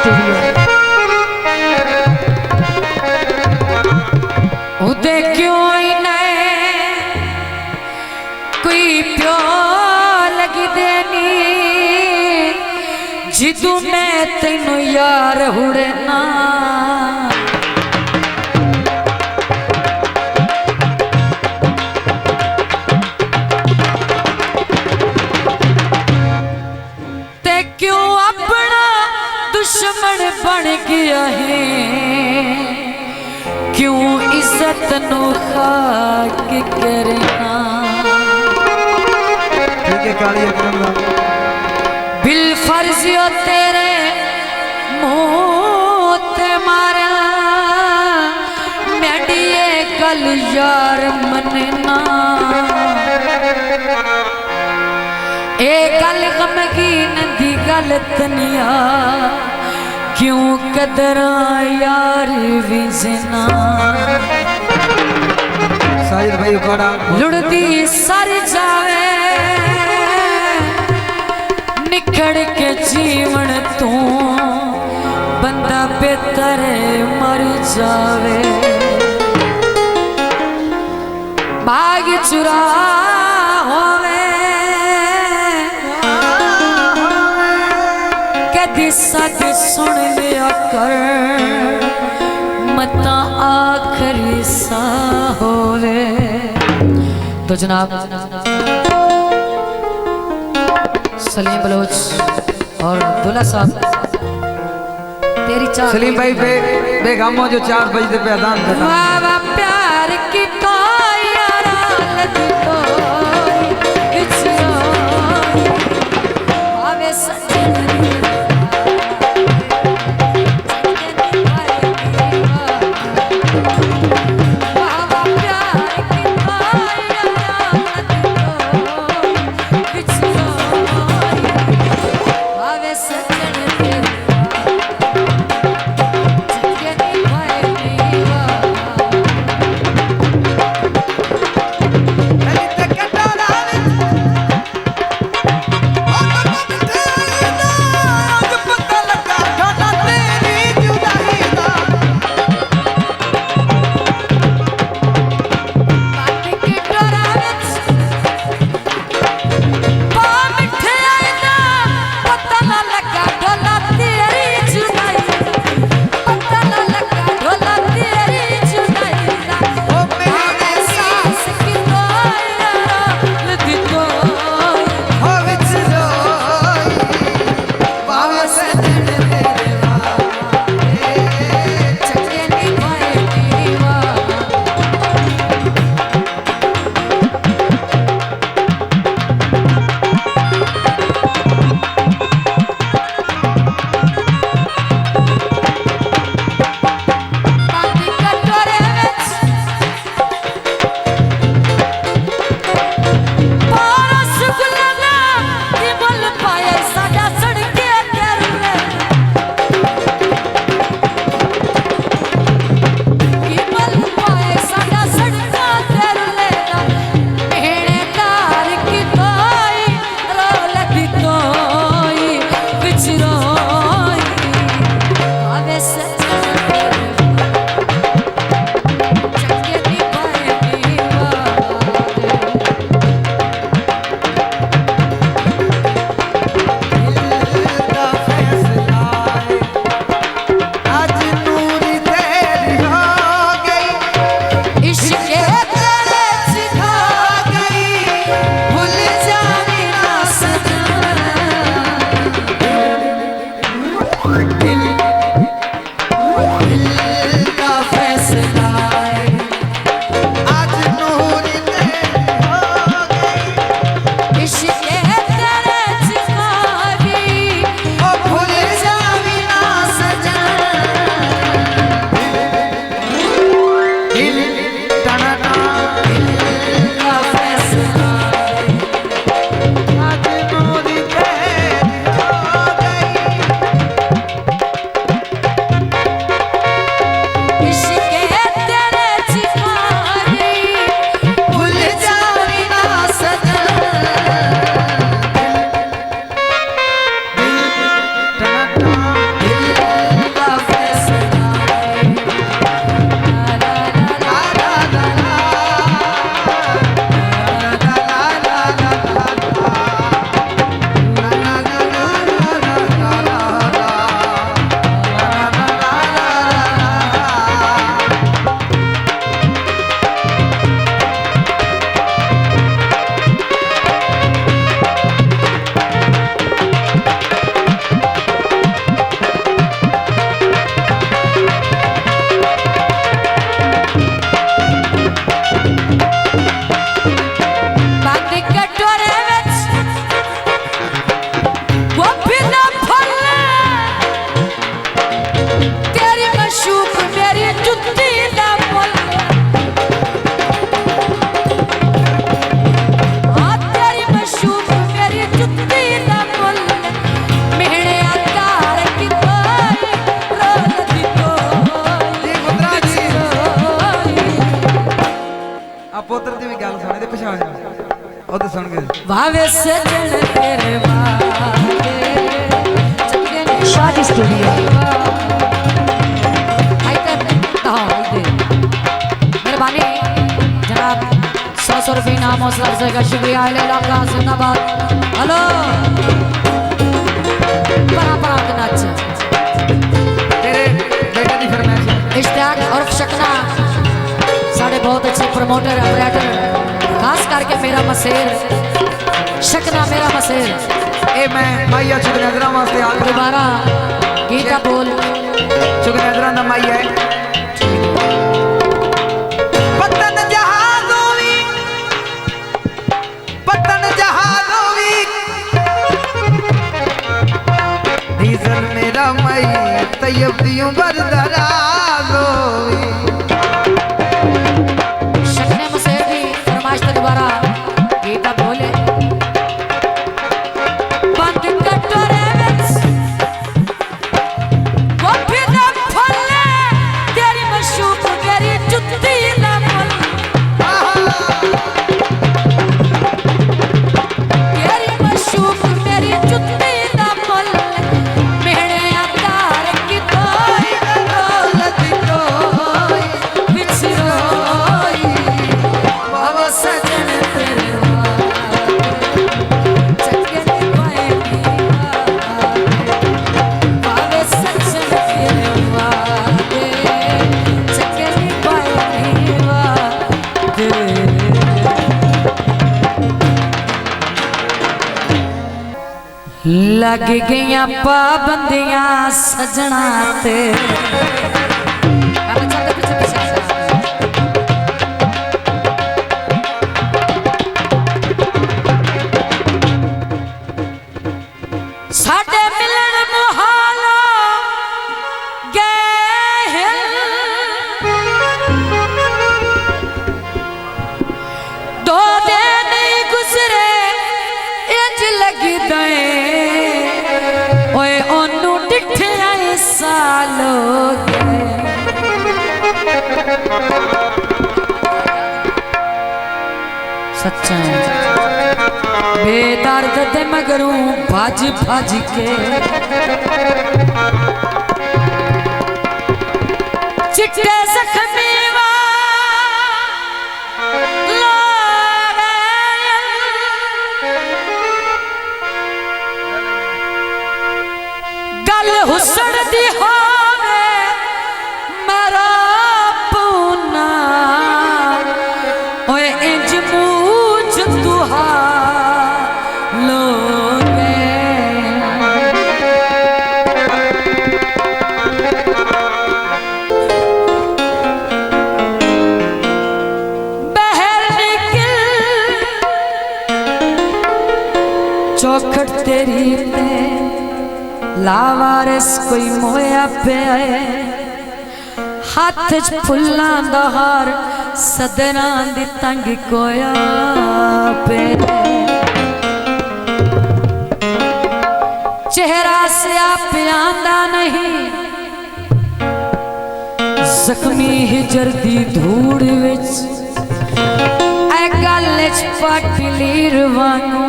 Studio. उदे क्यों कोई प्यो लगी देनी जिदू मैं तेनू यार हुड़े ना ते क्यों अपना दुश्मन बन गया है क्यों इज्जत नो खाक करना बिल फर्जियो तेरे मुँह ते मारा मैडिये गल यार मनना ए गल गमगीन दी गल तनिया क्यों कदरा यार विजना साजिद भाई कोड़ा लुड़दी सर जावे निखड़ के जीवन तू बंदा बेहतर मर जावे भाग चुरा होवे कदी सच सुन लिया कर मता आखिरी सा होवे। तो जनाब सलीम बलोच और दुल्ला साहब तेरी चाह सलीम भाई बेगमों जो 4 बजे पे अजान देता वाह प्यार की कोई अदालत कोई किसी आवे सजन ਉਹ ਤਾਂ ਸੁਣ ਕੇ भावे सजन तेरे वादे चंगे ने शादी स्टूडियो। मेहरबानी जनाब 100 रुपये नाम हौसला अफजाई का शुक्रिया का जिंदाबाद। हेलो बड़ा नाच ਤੇਰੇ ਬੇਟੇ ਦੀ ਫਰਮਾਇਸ਼ ਹੈ। इश्तियाक और शकना साढ़े बहुत अच्छे प्रमोटर ऑपरेटर खास करके मेरा मसेर शकना मेरा मसेर ਇਹ ਮੈਂ ਮਾਈਆ ਚੁਗਨੇਦਰਾਂ ਵਾਸਤੇ ਹਾਲ दोबारा गीता बोल ਚੁਗਨੇਦਰਾਂ ਦਾ ਮਾਈ ਹੈ। ਪਤਨ ਜਹਾਜ਼ੋਂ ਵੀ ਡੀਜ਼ਲ ਮੇਰਾ ਮਾਈ ਤੈयब ਦੀ ਉਮਰ ਦਰਾਜ਼ ਹੋਈ। शकने मसेर की फरमाइश पे दोबारा गीता बोले बंद कटोरे विच वो फिर फले तेरी मशूक तेरी जुत्ती ना फल तेरी मशूक तेरी जुत्ती ना फल मेहने आकार की कोई दौलत कोई बिछरोई बाबा सजन तेरे वादे चंगे ने पाए बाबा सजन तेरे वादे चंगे ने पाए लग गईया पाबंदियां सजना ते साडे मिलन मुहालो गए दो दिन नहीं गुजरे इंज लगी दे ओए ओनू डिठे आए साल हो गए सच्चा है बेदर्द दे मगरू भज भज के चिट्टे जख्मी गल हुसड़ दी होवे मेरा पूना ओए इंज मूझ तुहा लोगे बहर निकल चौखट तेरी पे लावारिस कोई मोया पे हाथ च फुल्लां दा हार सदरां दी तंग कोया पे चेहरा स्या प्यांदा नहीं जख्मी हिजर दी धूड़ विच ऐ गल च पाटलीर वांगू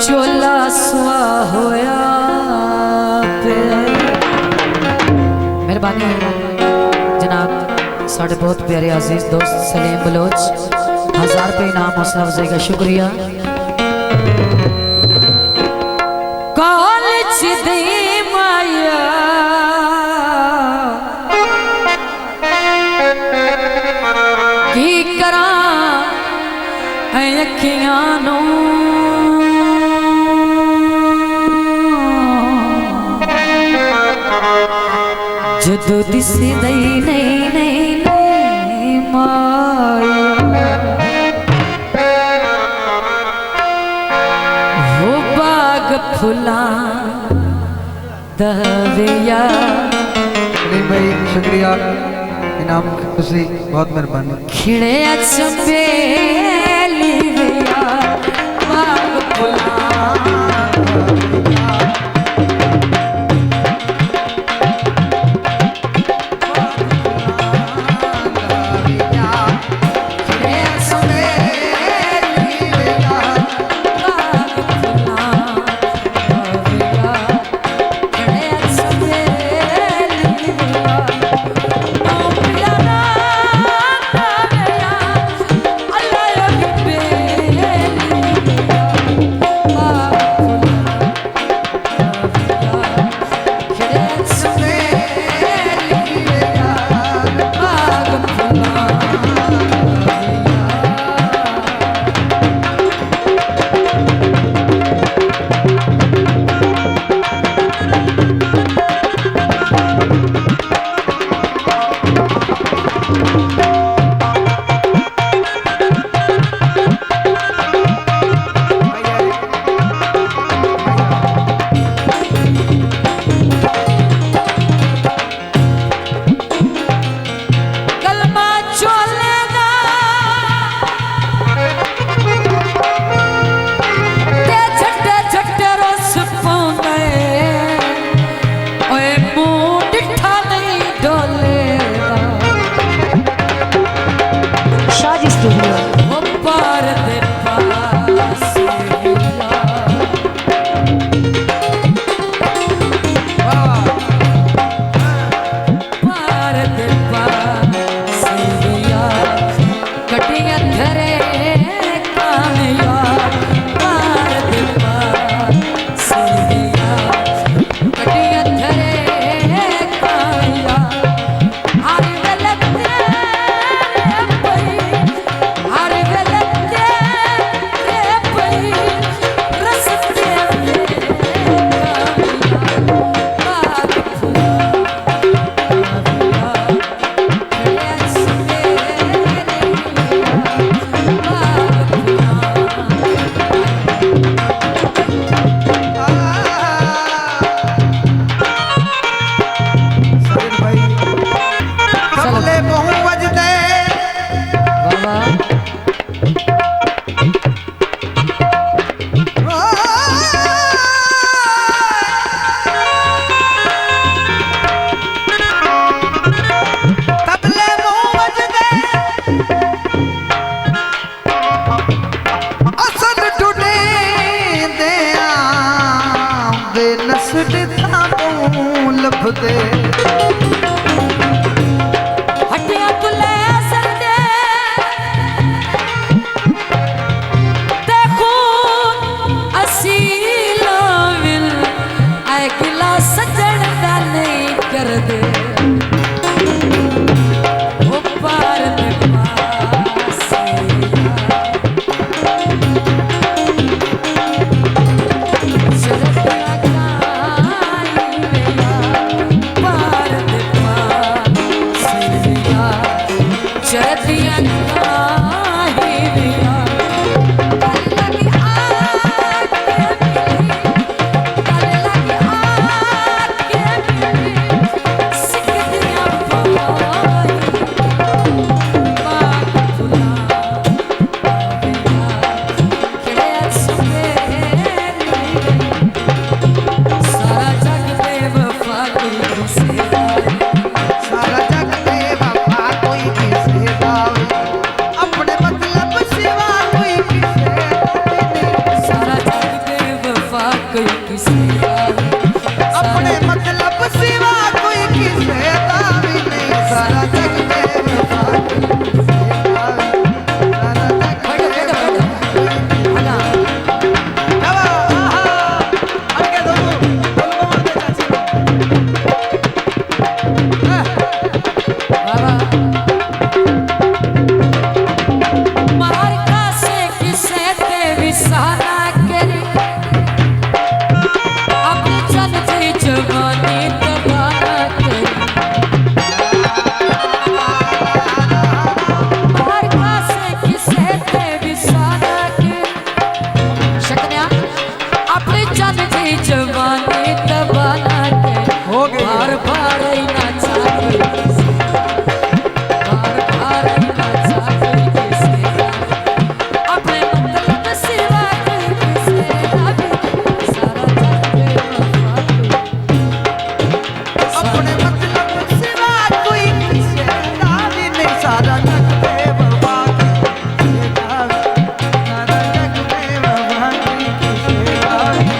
चोला सुआ होया मेहरबानी जनाब साढ़े बहुत प्यारे अजीज दोस्त सलीम बलोच 1000 रुपये इनाम हौसला अफजाई का शुक्रिया। कॉलेज दी माया की करा अखियां नू जदों दिसी नहीं नहीं नहीं नहीं माया हो बाग फुलां दविया। सलीम भाई शुक्रिया इनाम की खुशी बहुत मेहरबानी। खिड़े चंबेली दिया बाग फुलां दे हटिया तुले सदे देखो असील विल ऐ गिला सजन दा नहीं कर दे ओ पार दे पासे अपने मतलब सिवा कोई किसे दावी नहीं सारा जग बेवफा जवानी दबाना के बार बार ना चाहे बार बार ना चाहे किसे अपने मतलब सिवा किसे सारा अपने मतलब सिवा कोई किसे दावी नहीं सारा जग बेवफा सारा जग बेवफा किसे दावी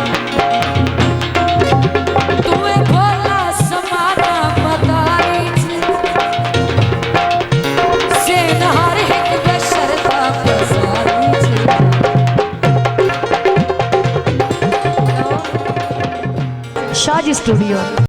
शाजी स्टूडियो।